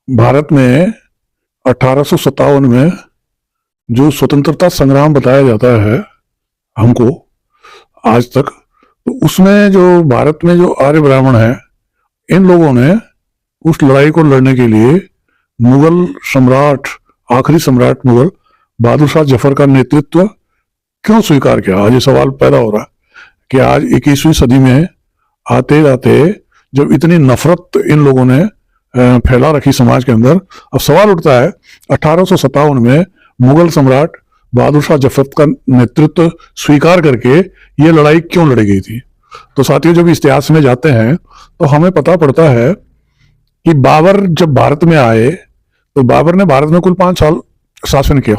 भारत में 1857 में जो स्वतंत्रता संग्राम बताया जाता है हमको आज तक, तो उसमें जो भारत में जो आर्य ब्राह्मण है, इन लोगों ने उस लड़ाई को लड़ने के लिए मुगल सम्राट, आखिरी सम्राट मुगल बहादुर शाह जफर का नेतृत्व क्यों स्वीकार किया। आज ये सवाल पैदा हो रहा है कि आज 21वीं सदी में आते जाते जब इतनी नफरत इन लोगों ने फैला रखी समाज के अंदर, अब सवाल उठता है 1857 में मुगल सम्राट बहादुर शाह जफर का नेतृत्व स्वीकार करके ये लड़ाई क्यों लड़ी गई थी। तो साथियों, जब इतिहास में जाते हैं तो हमें पता पड़ता है कि बाबर जब भारत में आए तो बाबर ने भारत में कुल 5 साल शासन किया।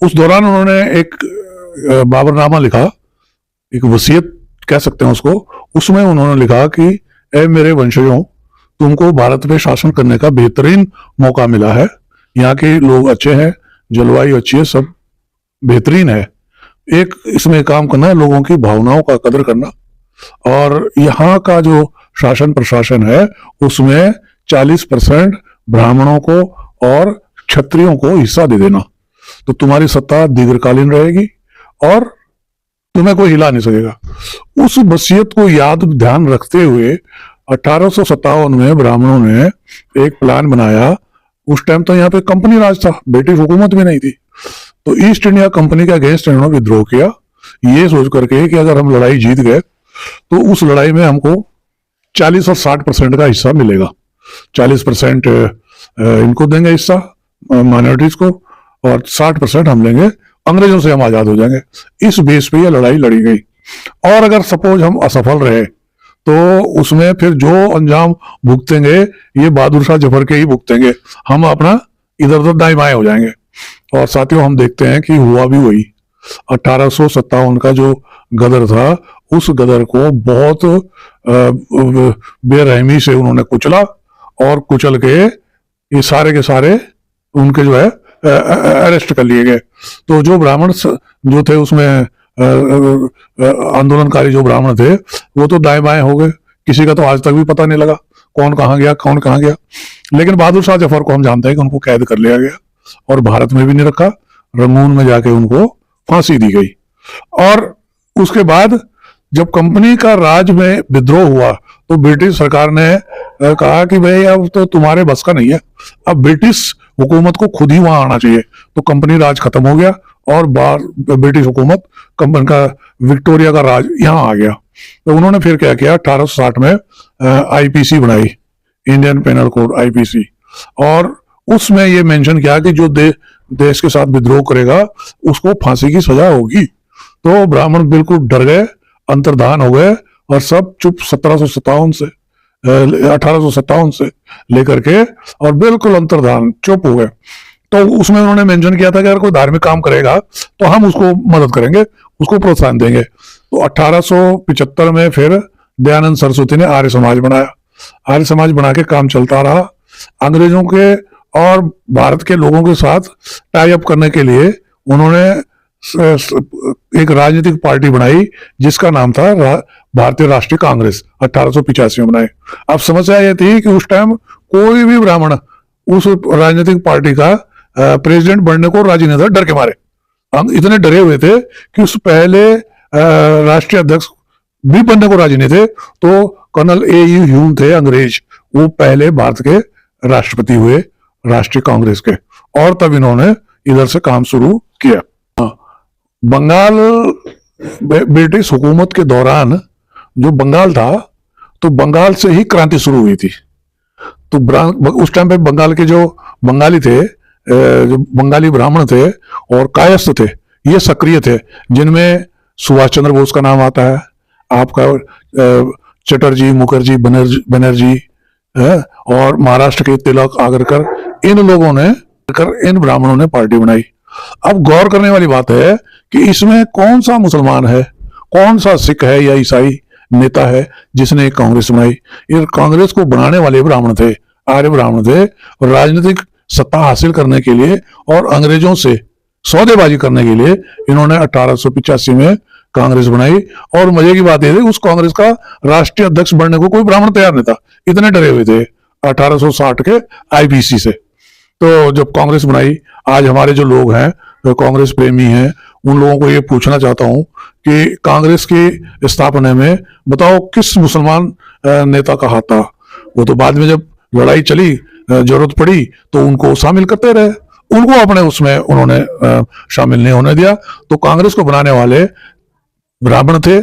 उस दौरान उन्होंने एक बाबरनामा लिखा, एक वसीयत कह सकते हैं उसको। उसमें उन्होंने लिखा कि ए मेरे वंशजों, तुमको भारत में शासन करने का बेहतरीन मौका मिला है। यहाँ के लोग अच्छे हैं, जलवायु अच्छी है, सब बेहतरीन है। एक इसमें काम करना है, लोगों की भावनाओं का कदर करना, और यहाँ का जो शासन प्रशासन है उसमें 40% ब्राह्मणों को और क्षत्रियों को हिस्सा दे देना, तो तुम्हारी सत्ता दीर्घकालीन रहेगी और तुम्हें कोई हिला नहीं सकेगा। उस वसीयत को याद ध्यान रखते हुए 1857 में ब्राह्मणों ने एक प्लान बनाया। उस टाइम तो यहाँ पे कंपनी राज था, ब्रिटिश हुकूमत भी नहीं थी, तो ईस्ट इंडिया कंपनी के अगेंस्ट इन्होंने विद्रोह किया, ये सोच करके कि अगर हम लड़ाई जीत गए तो उस लड़ाई में हमको 40 और 60% का हिस्सा मिलेगा। 40% इनको देंगे हिस्सा, माइनॉरिटीज को, और 60% हम लेंगे, अंग्रेजों से हम आजाद हो जाएंगे। इस बेस पे ये लड़ाई लड़ी गई। और अगर सपोज हम असफल रहे तो उसमें फिर जो अंजाम भुगतेंगे ये बहादुर शाह जफर के ही भुगतेंगे, हम अपना इधर उधर दाएं बाएं हो जाएंगे। और साथियों, हम देखते हैं कि हुआ भी वही। 1857 का जो गदर था, उस गदर को बहुत बेरहमी से उन्होंने कुचला, और कुचल के ये सारे के सारे उनके जो है अरेस्ट कर लिए गए। तो जो ब्राह्मण जो थे उसमें आंदोलनकारी जो ब्राह्मण थे वो तो दाएं बाएं हो गए, किसी का तो आज तक भी पता नहीं लगा कौन कहाँ गया कौन कहाँ गया। लेकिन बहादुर शाह जफर को हम जानते हैं कि उनको कैद कर लिया गया और भारत में भी नहीं रखा, रंगून में जाके उनको फांसी दी गई। और उसके बाद जब कंपनी का राज में विद्रोह हुआ तो ब्रिटिश सरकार ने कहा कि भाई अब तो तुम्हारे बस का नहीं है, अब ब्रिटिश हुकूमत को खुद ही वहां आना चाहिए। तो कंपनी राज खत्म हो गया और बाहर ब्रिटिश हुकूमत, कंपनी का विक्टोरिया का राज यहाँ आ गया। तो उन्होंने फिर क्या किया, 1860 में आईपीसी बनाई, इंडियन पेनल कोड आईपीसी, और उसमें ये मेंशन किया कि जो देश के साथ विद्रोह करेगा उसको फांसी की सजा होगी। तो ब्राह्मण बिल्कुल डर गए, अंतर्धान हो गए, और सब चुप 1857 से लेकर के, और बिल्कुल अंतर्धान चुप हो गए। तो उसमें उन्होंने मेंशन किया था कि अगर कोई धार्मिक काम करेगा तो हम उसको मदद करेंगे, उसको प्रोत्साहन देंगे। तो 1875 में फिर दयानंद सरस्वती ने आर्य समाज बनाया। आर्य समाज बना के काम चलता रहा। अंग्रेजों के और भारत के लोगों के साथ टाई अप करने के लिए उन्होंने एक राजनीतिक पार्टी बनाई जिसका नाम था भारतीय राष्ट्रीय कांग्रेस, 1885 में बनाई। अब समस्या ये थी कि उस टाइम कोई भी ब्राह्मण उस राजनीतिक पार्टी का प्रेसिडेंट बनने को राजी नहीं था, डर के मारे। हम इतने डरे हुए थे कि उस पहले राष्ट्रीय अध्यक्ष भी बनने को राजी नहीं थे। तो कर्नल A.U. ह्यूम थे अंग्रेज, वो पहले भारत के राष्ट्रपति हुए राष्ट्रीय कांग्रेस के, और तब इन्होंने इधर से काम शुरू किया। बंगाल ब्रिटिश हुकूमत के दौरान जो बंगाल था, तो बंगाल से ही क्रांति शुरू हुई थी। तो उस टाइम पे बंगाल के जो बंगाली थे, जो बंगाली ब्राह्मण थे और कायस्थ थे, ये सक्रिय थे, जिनमें सुभाष चंद्र बोस का नाम आता है, आपका चटर्जी, मुखर्जी, बनर्जी, और महाराष्ट्र के तिलक, आगरकर, इन लोगों ने, इन ब्राह्मणों ने पार्टी बनाई। अब गौर करने वाली बात है कि इसमें कौन सा मुसलमान है, कौन सा सिख है या ईसाई नेता है जिसने एक कांग्रेस बनाई। ये कांग्रेस को बनाने वाले ब्राह्मण थे, आर्य ब्राह्मण थे, और राजनीतिक सत्ता हासिल करने के लिए और अंग्रेजों से सौदेबाजी करने के लिए इन्होंने 1885 में कांग्रेस बनाई। और मजे की बात यह थी, उस कांग्रेस का राष्ट्रीय अध्यक्ष बनने को कोई ब्राह्मण तैयार नहीं था, इतने डरे हुए थे। 1860 के आईपीसी से। तो जब कांग्रेस बनाई, आज हमारे जो लोग हैं, जो कांग्रेस प्रेमी हैं, उन लोगों को ये पूछना चाहता हूं कि कांग्रेस की स्थापना में बताओ किस मुसलमान नेता का हाथ था? वो तो बाद में जब लड़ाई चली, जरूरत पड़ी तो उनको शामिल करते रहे, उनको अपने उसमें उन्होंने शामिल नहीं होने दिया। तो कांग्रेस को बनाने वाले ब्राह्मण थे।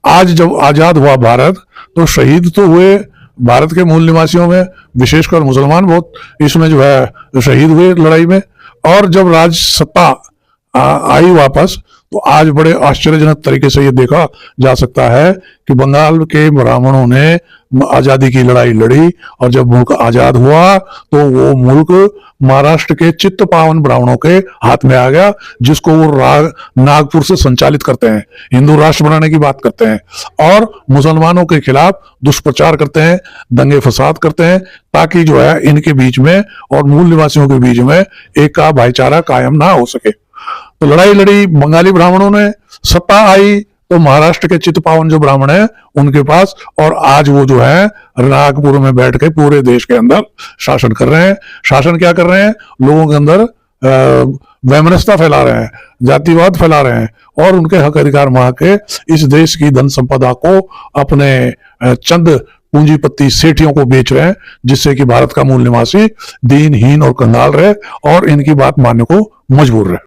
आज जब आजाद हुआ भारत, तो शहीद तो हुए भारत के मूल निवासियों में, विशेषकर मुसलमान बहुत इसमें जो है शहीद हुए लड़ाई में। और जब राज सत्ता आई वापस, तो आज बड़े आश्चर्यजनक तरीके से ये देखा जा सकता है कि बंगाल के ब्राह्मणों ने आजादी की लड़ाई लड़ी, और जब मुल्क आजाद हुआ तो वो मुल्क महाराष्ट्र के चित्त पावन ब्राह्मणों के हाथ में आ गया, जिसको वो नागपुर से संचालित करते हैं, हिंदू राष्ट्र बनाने की बात करते हैं और मुसलमानों के खिलाफ दुष्प्रचार करते हैं, दंगे फसाद करते हैं, ताकि जो है इनके बीच में और मूल निवासियों के बीच में एक का भाईचारा कायम ना हो सके। तो लड़ाई लड़ी बंगाली ब्राह्मणों ने, सत्ता आई तो महाराष्ट्र के चित्तपावन जो ब्राह्मण है उनके पास, और आज वो जो है नागपुर में बैठ के पूरे देश के अंदर शासन कर रहे हैं। शासन क्या कर रहे हैं? लोगों के अंदर वैमनस्यता फैला रहे हैं, जातिवाद फैला रहे हैं, और उनके हक अधिकार मां के इस देश की धन संपदा को अपने चंद पूंजीपति सेठियों को बेच रहे हैं, जिससे कि भारत का मूल निवासी दीनहीन और कंगाल रहे और इनकी बात मानने को मजबूर रहे।